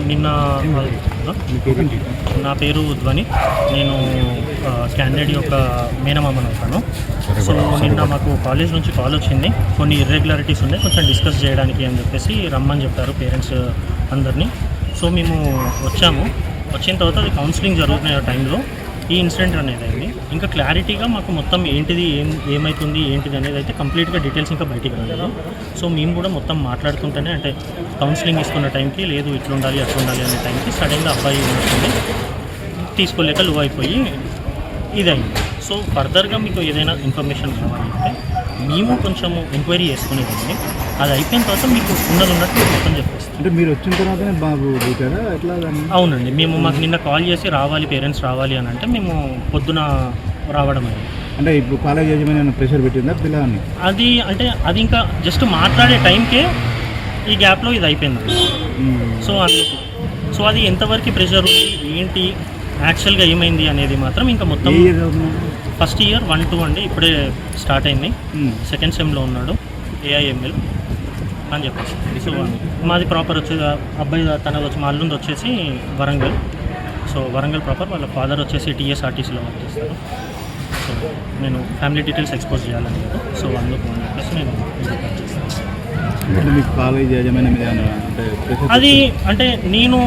నిన్న నా పేరు ధ్వని, నేను క్యాండిడేట్ యొక్క మేనమామను అవుతాను. సో నిన్న మాకు కాలేజ్ నుంచి కాల్ వచ్చింది, కొన్ని ఇర్రెగ్యులారిటీస్ ఉన్నాయి, కొంచెం డిస్కస్ చేయడానికి అని చెప్పేసి రమ్మని చెప్పారు పేరెంట్స్ అందరినీ. సో మేము వచ్చాము. వచ్చిన తర్వాత అది కౌన్సిలింగ్ జరుగుతున్న టైంలో ఈ ఇన్సిడెంట్ అనేది అయింది. ఇంకా క్లారిటీగా మాకు మొత్తం ఏంటిది ఏమవుతుంది ఏంటిది అనేది అయితే కంప్లీట్గా డీటెయిల్స్ ఇంకా బయటికి రాలేదు. సో మేము కూడా మొత్తం మాట్లాడుతుంటేనే, అంటే కౌన్సిలింగ్ ఇస్తున్న టైంకి లేదు ఇట్లా ఉండాలి అట్లా ఉండాలి అనే టైంకి సడన్గా అబ్బాయి ఉన్నట్టుంది తీసుకోలేక లో అయిపోయి ఇదైంది. సో ఫర్దర్గా మీకు ఏదైనా ఇన్ఫర్మేషన్ కావాలంటే మేము కొంచెము ఎంక్వైరీ చేసుకునేదండి. అది అయిపోయిన తర్వాత మీకు ఉన్నట్టు మొత్తం చెప్పేస్తాం. అంటే మీరు వచ్చిన తర్వాతనే బాబు దిగారా ఎట్లా? అవునండి, మాకు నిన్న కాల్ చేసి రావాలి పేరెంట్స్ రావాలి అని అంటే మేము పొద్దున రావడం అయింది. అంటే ఇప్పుడు కాలేజ్ యజమాని ప్రెషర్ పెట్టిందా పిల్లల్ని? అది ఇంకా జస్ట్ మాట్లాడే టైంకే ఈ గ్యాప్లో ఇది అయిపోయింది. సో అందుకు అది ఎంతవరకు ప్రెషర్ ఉంది ఏంటి యాక్చువల్గా ఏమైంది అనేది మాత్రం ఇంకా మొత్తం ఫస్ట్ ఇయర్ 1-2 అండి, ఇప్పుడే స్టార్ట్ అయింది. సెకండ్ సెమ్లో ఉన్నాడు, AIML అని చెప్పేసి. సో మాది ప్రాపర్ వచ్చేది అబ్బాయి తనది వచ్చి మా అల్లుంది వచ్చేసి వరంగల్. సో వరంగల్ ప్రాపర్, వాళ్ళ ఫాదర్ వచ్చేసి TSRTCలో వర్క్ చేస్తారు. సో నేను ఫ్యామిలీ డీటెయిల్స్ ఎక్స్పోజ్ చేయాలని లేదు. సో అందుకు అని చెప్పేసి నేను మీకు కాలేజ్ యజమాని మీద అది అంటే నేను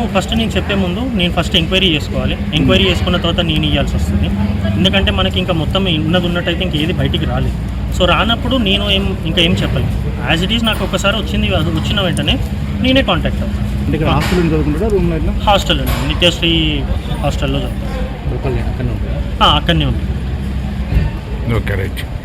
చెప్పే ముందు నేను ఫస్ట్ ఎంక్వైరీ చేసుకోవాలి. ఎంక్వైరీ చేసుకున్న తర్వాత నేను ఇవ్వాల్సి వస్తుంది. ఎందుకంటే మనకి ఇంకా మొత్తం ఉన్నట్టయితే ఇంకేది బయటికి రాలేదు. సో రానప్పుడు నేను ఏం చెప్పలేదు. యాజ్ ఇట్ ఈజ్ నాకు ఒకసారి వచ్చింది, అది వచ్చిన వెంటనే నేనే కాంటాక్ట్ అవుతాను. హాస్టల్ అండి, నిత్యశ్రీ హాస్టల్లో చదువుతాను. అక్కడనే ఉంది. Okay right.